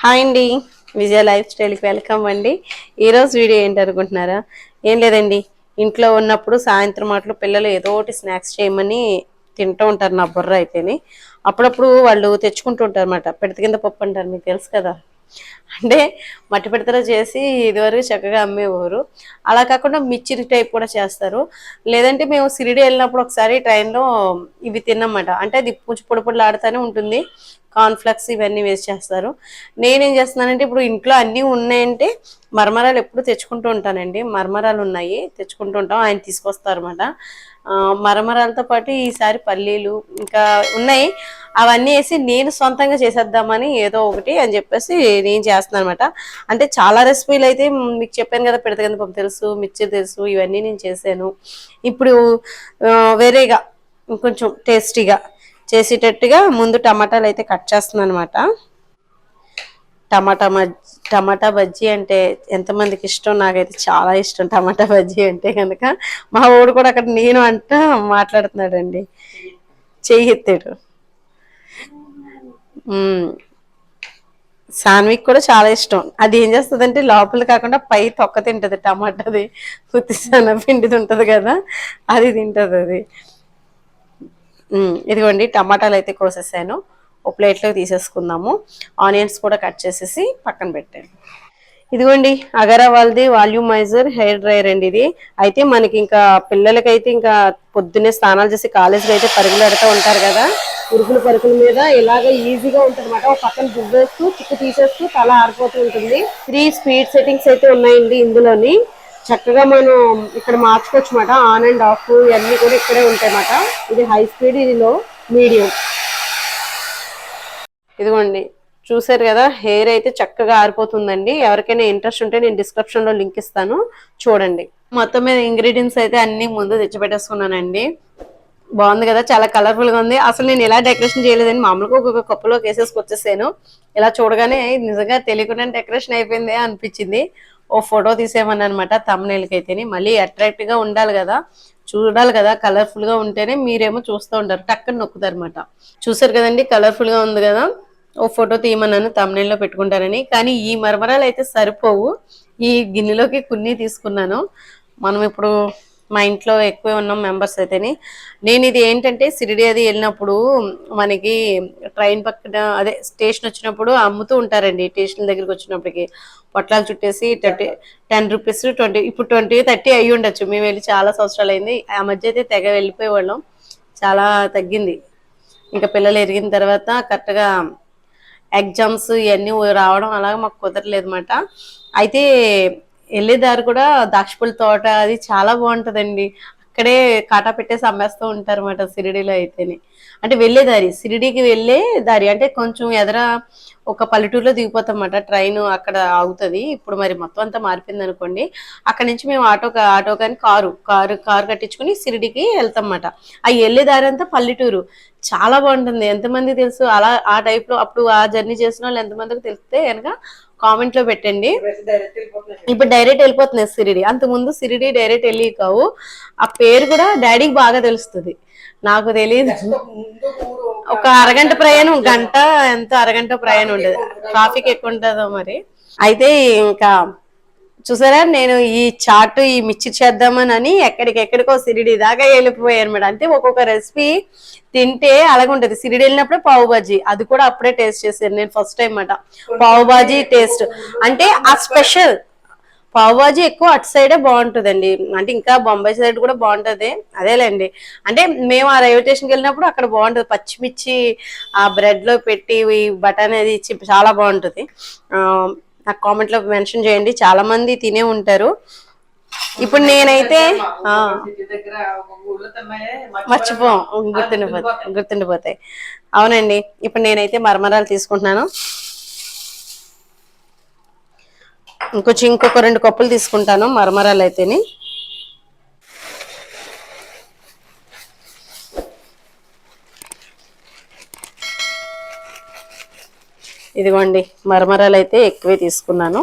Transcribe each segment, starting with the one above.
Hi అండి. విజయ life స్టైల్కి welcome అండి. ఈరోజు వీడియో ఏంటి అనుకుంటున్నారా? ఏం లేదండి, ఇంట్లో ఉన్నప్పుడు సాయంత్రం మాటలు పిల్లలు ఏదో ఒకటి స్నాక్స్ చేయమని తింటూ ఉంటారు. నా బుర్ర అయితేని అప్పుడప్పుడు వాళ్ళు తెచ్చుకుంటూ ఉంటారు అన్నమాట. పిడత కింద పప్పు అంటారు, మీకు తెలుసు కదా. అంటే మట్టి పిడతలో చేసి ఇదివరకు చక్కగా అమ్మేవారు. అలా కాకుండా మిర్చి టైప్ కూడా చేస్తారు. లేదంటే మేము సిరిడి వెళ్ళినప్పుడు ఒకసారి ట్రైన్లో ఇవి తిన్నమాట. అంటే అది కొంచెం పొడి పొడిలాడుతూనే ఉంటుంది. కార్న్ఫ్లెక్స్ ఇవన్నీ వేస్ట్ చేస్తారు. నేనేం చేస్తున్నానంటే ఇప్పుడు ఇంట్లో అన్నీ ఉన్నాయంటే మరమరాలు ఎప్పుడు తెచ్చుకుంటూ ఉంటానండి. మరమరాలు ఉన్నాయి, తెచ్చుకుంటూ ఉంటాం. ఆయన తీసుకొస్తారు అనమాట. మరమరాలతో పాటు ఈసారి పల్లీలు ఇంకా ఉన్నాయి. అవన్నీ వేసి నేను సొంతంగా చేసేద్దామని ఏదో ఒకటి అని చెప్పేసి నేను చేస్తున్నాను అనమాట. అంటే చాలా రెసిపీలు అయితే మీకు చెప్పాను కదా, పెడతగంద పప్పు తెలుసు, మిర్చి తెలుసు, ఇవన్నీ నేను చేశాను. ఇప్పుడు వేరేగా ఇంకొంచెం టేస్టీగా చేసేటట్టుగా ముందు టమాటాలు అయితే కట్ చేస్తున్నాను అనమాట. టమాటా టమాటా బజ్జీ అంటే ఎంతమందికి ఇష్టం? నాకైతే చాలా ఇష్టం టమాటా బజ్జీ అంటే కనుక. మా ఊడు కూడా అక్కడ నేను అంట మాట్లాడుతున్నాడండి, చెయ్యి ఎత్తాడు. సాన్విక్ కూడా చాలా ఇష్టం. అది ఏం చేస్తుందంటే లోపల కాకుండా పై తొక్క తింటది. టమాటాది ఉత్తి పిండిది ఉంటది కదా, అది తింటది అది. ఇదిగోండి, టమాటాలు అయితే కోసేసాను. ఒక ప్లేట్లోకి తీసేసుకుందాము. ఆనియన్స్ కూడా కట్ చేసేసి పక్కన పెట్టాను. ఇదిగోండి, అగరా వాళ్ళది వాల్యూమైజర్ హెయిర్ డ్రైయర్ అండి ఇది. అయితే మనకి ఇంకా పిల్లలకైతే ఇంకా పొద్దున్నే స్నానాలు చేసి కాలేజీకి అయితే పరుగులు పెడుతూ ఉంటారు కదా, ఉరుకుల పరుగుల మీద ఇలాగ ఈజీగా ఉంటుంది అనమాట. ఒక పక్కన దువ్వేస్తూ చిక్కు తీసేస్తూ తల ఆరిపోతూ ఉంటుంది. 3 స్పీడ్ సెట్టింగ్స్ అయితే ఉన్నాయండి ఇందులోని. చక్కగా మనం ఇక్కడ మార్చుకోవచ్చు అనమాట. ఆన్ అండ్ ఆఫ్ ఇవన్నీ కూడా ఇక్కడే ఉంటాయి అన్నమాట. ఇది హై స్పీడ్, ఇది లో, మీడియం. ఇదిగోండి, చూసారు కదా, హెయిర్ అయితే చక్కగా ఆరిపోతుందండి. ఎవరికైనా ఇంట్రెస్ట్ ఉంటే నేను డిస్క్రిప్షన్ లో లింక్ ఇస్తాను, చూడండి. మొత్తం మీద ఇంగ్రీడియంట్స్ అయితే అన్ని ముందు తెచ్చిపెట్టేసుకున్నానండి. బాగుంది కదా, చాలా కలర్ఫుల్ గా ఉంది. అసలు నేను ఎలా డెకరేషన్ చేయలేదని మామూలుగా ఒక కప్పులోకి వేసేసుకొచ్చేసాను. ఇలా చూడగానే నిజంగా తెలియకుండా డెకరేషన్ అయిపోయింది అనిపించింది. ఓ ఫోటో తీసేయమని అనమాట తమ్ముళ్ళకి అయితేని. మళ్ళీ అట్రాక్ట్ గా ఉండాలి కదా, చూడాలి కదా, కలర్ఫుల్ గా ఉంటేనే మీరేమో చూస్తూ ఉంటారు, టక్కన నొక్కుతారు అనమాట. చూసారు కదండి, కలర్ఫుల్ గా ఉంది కదా. ఓ ఫోటో తీయమన్నాను తమ్ముళ్ళలో పెట్టుకుంటారని. కానీ ఈ మరమరాలు అయితే సరిపోవు, ఈ గిన్నెలోకి కొన్ని తీసుకున్నాను. మనం ఇప్పుడు మా ఇంట్లో ఎక్కువే ఉన్నాం మెంబర్స్ అయితేని. నేను ఇది ఏంటంటే సిరిడి అది వెళ్ళినప్పుడు మనకి ట్రైన్ పక్కన అదే స్టేషన్ వచ్చినప్పుడు అమ్ముతూ ఉంటారండి. స్టేషన్ దగ్గరికి వచ్చినప్పటికి పొట్లాలు చుట్టేసి 10 రూపీస్ 20, ఇప్పుడు 20 30 అయ్యి ఉండొచ్చు. మేము వెళ్ళి చాలా సంవత్సరాలు అయింది. ఆ మధ్య అయితే తెగ వెళ్ళిపోయేవాళ్ళం, చాలా తగ్గింది. ఇంకా పిల్లలు ఎరిగిన తర్వాత కరెక్ట్గా ఎగ్జామ్స్ ఇవన్నీ రావడం అలాగా మాకు కుదరలేదు అనమాట. అయితే వెళ్ళేదారు కూడా దాక్షపల్లి తోట అది చాలా బాగుంటుందండి. అక్కడే కాటా పెట్టేసి అమ్మేస్తూ ఉంటారు అనమాట సిరిడిలో అయితేనే. అంటే వెళ్ళేదారి, సిరిడికి వెళ్ళే దారి అంటే కొంచెం ఎదర ఒక పల్లెటూరులో దిగిపోతాం అన్నమాట. ట్రైన్ అక్కడ ఆగుతుంది. ఇప్పుడు మరి మొత్తం అంతా మారిపోయింది అనుకోండి. అక్కడ నుంచి మేము ఆటో కానీ కారు కట్టించుకుని సిరిడికి వెళ్తాం అన్నమాట. ఆ వెళ్ళే దారి అంతా పల్లెటూరు, చాలా బాగుంటుంది. ఎంతమంది తెలుసు అలా ఆ టైప్ లో అప్పుడు ఆ జర్నీ చేసిన వాళ్ళు ఎంతమందికి తెలిస్తే కనుక కామెంట్ లో పెట్టండి. ఇప్పుడు డైరెక్ట్ వెళ్ళిపోతున్నాయి సిరిడి. అంత ముందు సిరిడి డైరెక్ట్ వెళ్ళి కావు. ఆ పేరు కూడా డాడీకి బాగా తెలుస్తుంది, నాకు తెలియదు. ఒక అరగంట ప్రయాణం, గంట ఎంతో అరగంట ప్రయాణం ఉండదు. ట్రాఫిక్ ఎక్కువ ఉంటుందో మరి. అయితే ఇంకా చూసారా, నేను ఈ చాట్ ఈ మిర్చి చేద్దామని ఎక్కడికెక్కడికో సిరిడి దాకా వెళ్ళిపోయాయి అనమాట. అంటే ఒక్కొక్క రెసిపీ తింటే అలాగే ఉంటది. సిరిడి వెళ్ళినప్పుడే పావు బాజీ, అది కూడా అప్పుడే టేస్ట్ చేశాను నేను ఫస్ట్ టైం అన్నమాట. పావు బాజీ టేస్ట్ అంటే ఆ స్పెషల్ పావు బాజీ ఎక్కువ అటు సైడే బాగుంటుందండి. అంటే ఇంకా బొంబాయి సైడ్ కూడా బాగుంటది, అదేలేండి. అంటే మేము ఆ రైల్వే స్టేషన్కి వెళ్ళినప్పుడు అక్కడ బాగుంటది. పచ్చిమిర్చి ఆ బ్రెడ్ లో పెట్టి బటర్ అనేది ఇచ్చి చాలా బాగుంటది. నాకు కామెంట్ లో మెన్షన్ చేయండి, చాలా మంది తినే ఉంటారు. ఇప్పుడు నేనైతే మర్చిపోం, గుర్తుండిపోతాయి. అవునండి, ఇప్పుడు నేనైతే మరమరాలు తీసుకుంటున్నాను. ఇంకొక 2 కప్పులు తీసుకుంటాను మరమరాలు అయితేని. ఇదిగోండి, మరమరాలు అయితే ఎక్కువే తీసుకున్నాను.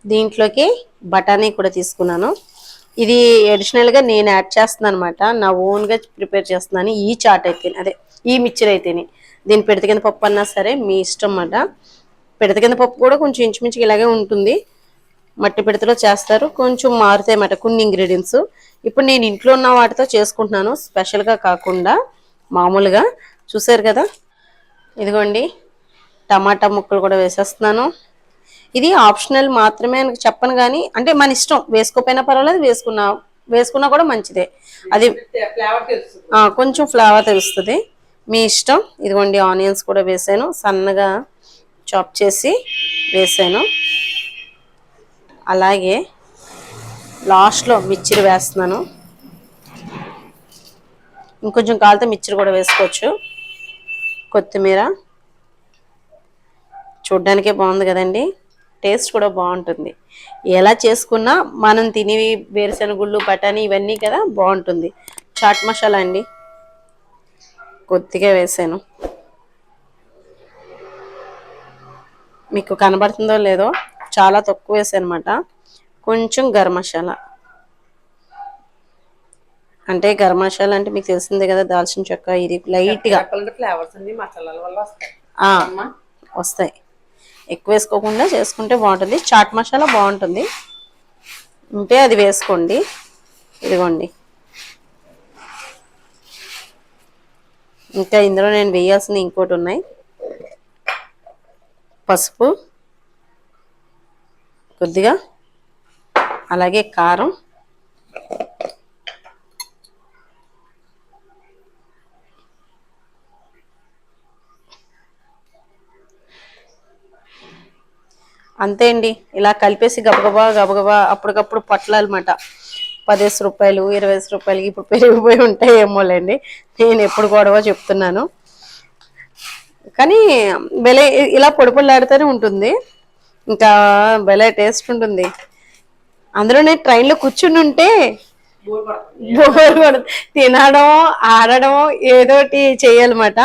దీంట్లోకి బఠానీ కూడా తీసుకున్నాను. ఇది అడిషనల్గా నేను యాడ్ చేస్తున్నాను అనమాట, నా ఓన్గా ప్రిపేర్ చేస్తున్నాను. ఈ చాట్ అయితే అదే ఈ మిక్చర్ అయితేనే, దీని పిడత కింద పప్పు అన్నా సరే మీ ఇష్టం అన్నమాట. పిడత కింద పప్పు కూడా కొంచెం ఇంచుమించుగా ఇలాగే ఉంటుంది, మట్టి పిడతలో చేస్తారు, కొంచెం మారుతాయి అన్నమాట కొన్ని ఇంగ్రీడియంట్స్. ఇప్పుడు నేను ఇంట్లో ఉన్న వాటితో చేసుకుంటున్నాను, స్పెషల్గా కాకుండా మామూలుగా. చూసారు కదా, ఇదిగోండి టమాటా ముక్కలు కూడా వేసేస్తున్నాను. ఇది ఆప్షనల్ మాత్రమే అని చెప్పను కానీ, అంటే మన ఇష్టం, వేసుకోపోయినా పర్వాలేదు, వేసుకున్నా కూడా మంచిదే. అది కొంచెం ఫ్లేవర్ తెలుస్తుంది, మీ ఇష్టం. ఇదిగోండి ఆనియన్స్ కూడా వేసాను, సన్నగా చాప్ చేసి వేసాను. అలాగే లాస్ట్లో మిర్చిలు వేస్తున్నాను, ఇంకొంచెం కాలితే మిర్చిలు కూడా వేసుకోవచ్చు. కొత్తిమీర, చూడ్డానికే బాగుంది కదండి, టేస్ట్ కూడా బాగుంటుంది. ఎలా చేసుకున్నా మనం తినేవి వేరుశనగుళ్ళు బఠానీ ఇవన్నీ కదా బాగుంటుంది. చాట్ మసాలా అండి కొద్దిగా వేసాను, మీకు కనబడుతుందో లేదో చాలా తక్కువ వేసాను అనమాట. కొంచెం గరం మసాలా, అంటే గరం మసాలా అంటే మీకు తెలిసిందే కదా, దాల్చిన చెక్క, ఇది లైట్గా వస్తాయి. ఎక్కువ వేసుకోకుండా చేసుకుంటే బాగుంటుంది. చాట్ మసాలా బాగుంటుంది ఉంటే అది వేసుకోండి. ఇదిగోండి, ఇంకా ఇందులో నేను వేయాల్సిన ఇంకోటి ఉన్నాయి, పసుపు కొద్దిగా, అలాగే కారం, అంతే అండి. ఇలా కలిపేసి గబగబా గబగబా అప్పటికప్పుడు పట్లాలన్నమాట. 10 రూపాయలు 20 రూపాయలకి ఇప్పుడు పెరిగిపోయి ఉంటాయి ఏమోలేండి, నేను ఎప్పుడు గొడవ చెప్తున్నాను. కానీ భలే ఇలా పొడి పొడిలాడుతూనే ఉంటుంది, ఇంకా భలే టేస్ట్ ఉంటుంది. అందులో నేను ట్రైన్లో కూర్చుని ఉంటే తినడం ఆడడం ఏదోటి చేయాలన్నమాట.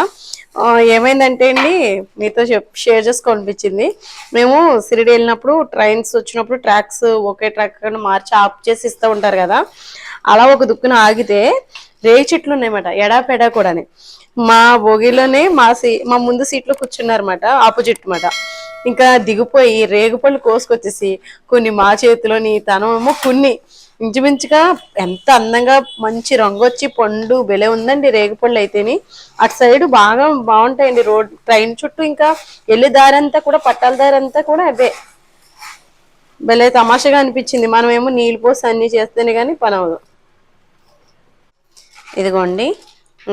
ఏమైందంటే అండి, మీతో షేర్ చేసుకోవాలనిపించింది. మేము సిరిడి వెళ్ళినప్పుడు ట్రైన్స్ వచ్చినప్పుడు tracks okay track March of చేసి ఇస్తూ ఉంటారు కదా, అలా ఒక దుక్కున ఆగితే రేగి చెట్లు ఉన్నాయన్నమాట, ఎడాపెడా కూడాని. మా బోగిలోనే మా ముందు సీట్లో కూర్చున్నారన్నమాట, ఆపోజిట్ మాట. ఇంకా దిగిపోయి రేగుపళ్ళు కోసుకొచ్చేసి కొన్ని మా చేతిలోని, తనేమో కొన్ని, ఇంచుమించుగా ఎంత అందంగా మంచి రంగు వచ్చి పండు భలే ఉందండి రేగుపళ్ళు అయితేని. అటు సైడ్ బాగా బాగుంటాయండి, రోడ్ ట్రైన్ చుట్టూ ఇంకా వెళ్ళే దారంతా కూడా, పట్టాల దారంతా కూడా అవే. భలే తమాషగా అనిపించింది, మనమేమో నీళ్ళు పోసి అన్ని చేస్తేనే కానీ పని అవ్వదు. ఇదిగోండి,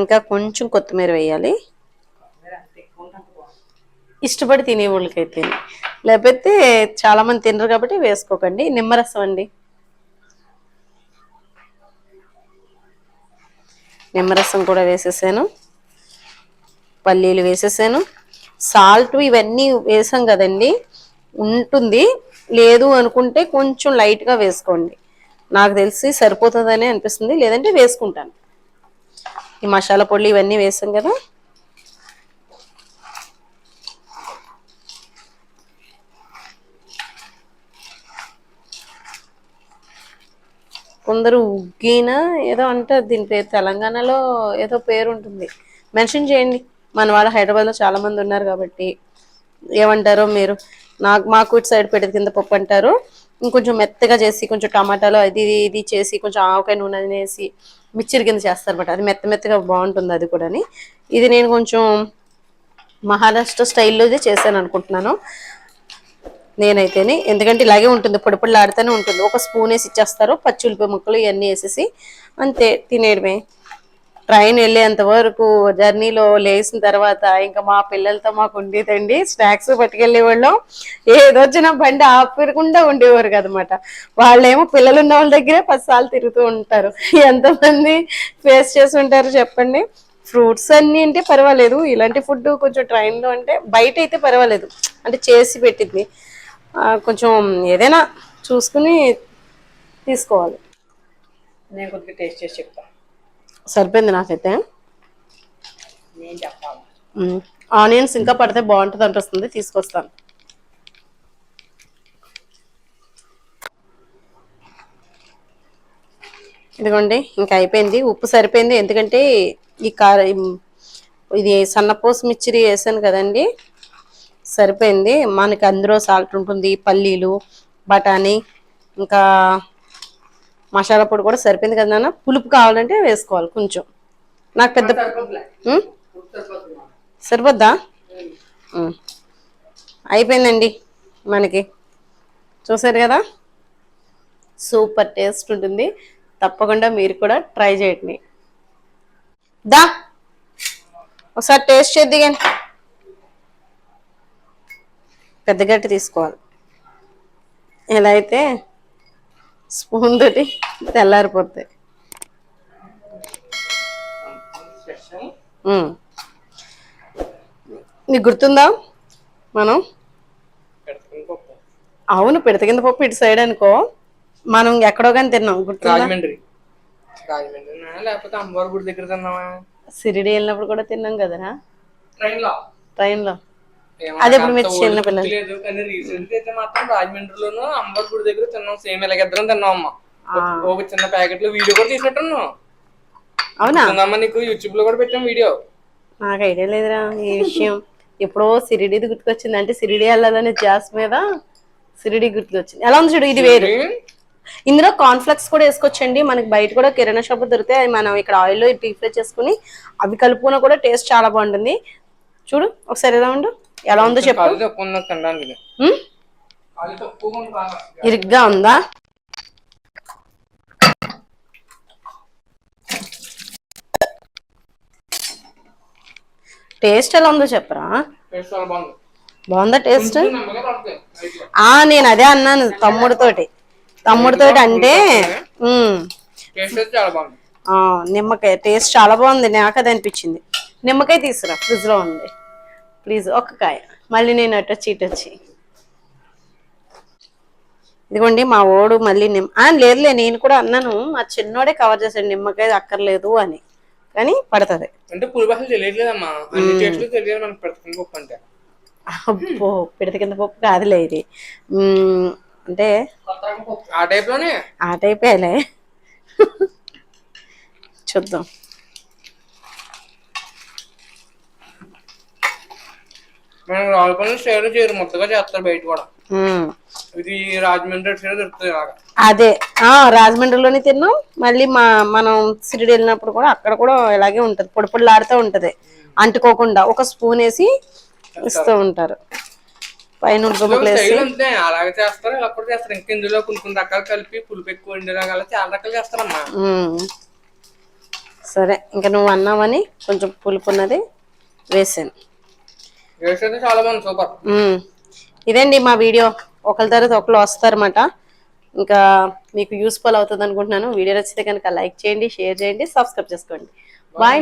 ఇంకా కొంచెం కొత్తిమీర వేయాలి, ఇష్టపడి తినే వాళ్ళకైతే. లేకపోతే చాలా మంది తినరు కాబట్టి వేసుకోకండి. నిమ్మరసం అండి, నిమ్మరసం కూడా వేసేసాను, పల్లీలు వేసేసాను, సాల్ట్ ఇవన్నీ వేసాం కదండి, ఉంటుంది. లేదు అనుకుంటే కొంచెం లైట్గా వేసుకోండి, నాకు తెలిసి సరిపోతుందని అనిపిస్తుంది, లేదంటే వేసుకుంటాను. ఈ మసాలా పొడి ఇవన్నీ వేసాం కదా, కొందరు ఉగ్గిన ఏదో అంటారు దీని పేరు, తెలంగాణలో ఏదో పేరు ఉంటుంది, మెన్షన్ చేయండి. మన వాళ్ళు హైదరాబాద్లో చాలా మంది ఉన్నారు కాబట్టి ఏమంటారో మీరు. మాకు ఇటు సైడ్ పెడితే కింద పప్పు అంటారు. ఇంకొంచెం మెత్తగా చేసి కొంచెం టమాటాలు అది ఇది చేసి కొంచెం ఆవకాయ నూనె వేసి మిక్చర్ కింద చేస్తారు అనమాట, అది మెత్త మెత్తగా బాగుంటుంది అది కూడా. ఇది నేను కొంచెం మహారాష్ట్ర స్టైల్లో చేశాను అనుకుంటున్నాను నేనైతేనే, ఎందుకంటే ఇలాగే ఉంటుంది, పొడి పొడిలాడుతూనే ఉంటుంది. ఒక స్పూన్ వేసి ఇచ్చేస్తారు, పచ్చి ఉల్లిపాయ ముక్కలు ఇవన్నీ వేసేసి అంతే, తినేయడమే. ట్రైన్ వెళ్ళేంత వరకు జర్నీలో లేచిన తర్వాత ఇంకా మా పిల్లలతో మాకు ఉండేదండి, స్నాక్స్ పట్టుకెళ్ళే వాళ్ళం. ఏదో వచ్చినా బండి ఆపకుండా ఉండేవారు కదనమాట. వాళ్ళేమో పిల్లలు ఉన్న వాళ్ళ దగ్గరే 10 సార్లు తిరుగుతూ ఉంటారు. ఎంతమంది ఫేస్ చేసి ఉంటారు చెప్పండి. ఫ్రూట్స్ అన్నీ అంటే పర్వాలేదు, ఇలాంటి ఫుడ్ కొంచెం ట్రైన్లో అంటే, బయట అయితే పర్వాలేదు అంటే చేసి పెట్టింది, కొంచెం ఏదైనా చూసుకుని తీసుకోవాలి. నేను కొద్దిగా టేస్ట్ చేసి చెప్తాను, సరిపోయింది నాకైతే. ఆనియన్స్ ఇంకా పడితే బాగుంటుంది అనిపిస్తుంది, తీసుకొస్తాను. ఇదిగోండి ఇంకా అయిపోయింది. ఉప్పు సరిపోయింది, ఎందుకంటే ఈ ఇది సన్నపూస మిర్చిరి వేసాను కదండి, సరిపోయింది. మనకి అందులో సాల్ట్ ఉంటుంది, పల్లీలు, బఠానీ, ఇంకా మసాలా పొడి కూడా సరిపోయింది కదా నాన్న. పులుపు కావాలంటే వేసుకోవాలి కొంచెం. నాకు పెద్ద ఉం? సరిపోద్దా? అయిపోయిందండి మనకి. చూసారు కదా, సూపర్ టేస్ట్ ఉంటుంది. తప్పకుండా మీరు కూడా ట్రై చేయండి. దా ఒకసారి టేస్ట్ చేద్ది కానీ పెద్ద గట్టి తీసుకోవాలి. ఇలా అయితే స్పూన్ తోటి తెల్లారిపోతాయి. నీకు గుర్తుందా, మనం అవును పిడతకింద పప్పు ఇటు సైడ్ అనుకో, మనం ఎక్కడో కానీ తిన్నాం. గుర్తుందా? రాజమండ్రి లేకపోతే అమ్మవారి గుడి దగ్గర తిన్నావా? సిరిడి వెళ్ళినప్పుడు కూడా తిన్నాం కదరా, ట్రైన్ లో. అది ఇప్పుడు మీరు చిన్న పిల్లలు లేదు కానీ రీసెంట్ అయితే మాత్రం రాజమండ్రిలోను అమ్మవారి గుడి దగ్గర తిన్నాం. సేమ్ ఇలాగిద్దరం తిన్నాం అమ్మ. ఒక చిన్న ప్యాకెట్ లో వీడియో కూడా తీసినట్టున్నావు. అవునా? నీకు యూట్యూబ్ లో కూడా పెట్టాం వీడియో. నాకు ఐడియా లేదురా ఈ విషయం. ఎప్పుడో సిరిడిది గుర్తుకొచ్చింది, అంటే సిరిడి వెళ్ళాలనే జాస్ మీద సిరిడి గుర్తుకొచ్చింది. ఎలా ఉంది చూడు, ఇది వేరు. ఇందులో కాన్ఫ్లెక్స్ కూడా వేసుకోవచ్చండి. మనకి బయట కూడా కిరాణా షాప్ దొరుకుతాయి. మనం ఇక్కడ ఆయిల్లో డీప్ ఫ్రై చేసుకుని అవి కలుపుకున్నా కూడా టేస్ట్ చాలా బాగుంటుంది. చూడు ఒకసారి ఎలా ఉండు, ఎలా ఉందో చెప్పు. ఇరుగ్గా ఉందా? టేస్ట్ ఎలా ఉందో చెప్పరా. బాగుందా టేస్ట్? నేను అదే అన్నాను తమ్ముడితోటి అంటే నిమ్మకాయ టేస్ట్ చాలా బాగుంది. నాకు అది అనిపించింది. నిమ్మకాయ తీసుకురా, ఫ్రిడ్జ్ లో ఉంది ప్లీజ్. ఒక్క కాయ మళ్ళీ నేను అటొచ్చి ఇదిగోండి మా ఓడు మళ్ళీ లేదులే, నేను కూడా అన్నాను, మా చిన్నోడే కవర్ చేశాడు నిమ్మకాయ అక్కర్లేదు అని, కానీ పడుతుంది. అంటే పులిబాసలు తెలియట్లేదమ్మా, తెలియదు మనకు పెడతాం పప్పు అంటే. అబ్బో పిడత కింద పప్పు కాదులే ఇది, అంటే ఆ టైపేలే. చూద్దాం. చేయరు మొత్తగా చేస్తారు బయట కూడా. ఇది రాజమండ్రి దొరుకుతుంది. అదే రాజమండ్రిలోనే తిన్నాం. మళ్ళీ మనం సిరిడి వెళ్ళినప్పుడు కూడా అక్కడ కూడా ఇలాగే ఉంటది, పొడి పొడిలాడుతూ ఉంటది, అంటుకోకుండా ఒక స్పూన్ వేసి ఇస్తూ ఉంటారు. పైన అలాగే చేస్తారు, ఇలా కూడా చేస్తారు. ఇంకా ఇందులో కొన్ని రకాలు కలిపి పులుపు ఎక్కువ ఉండేలాగా చాలా రకాలు చేస్తారమ్మా. సరే ఇంకా నువ్వు అన్నావని కొంచెం పులుపు ఉన్నది వేసాను. చాలా బాగుంది, సూపర్. ఇదండి మా వీడియో. ఒకరి తర్వాత ఒకరు వస్తారన్నమాట. ఇంకా మీకు యూస్ఫుల్ అవుతుంది అనుకుంటున్నాను. వీడియో నచ్చితే కనుక లైక్ చేయండి, షేర్ చేయండి, సబ్స్క్రైబ్ చేసుకోండి. బాయ్.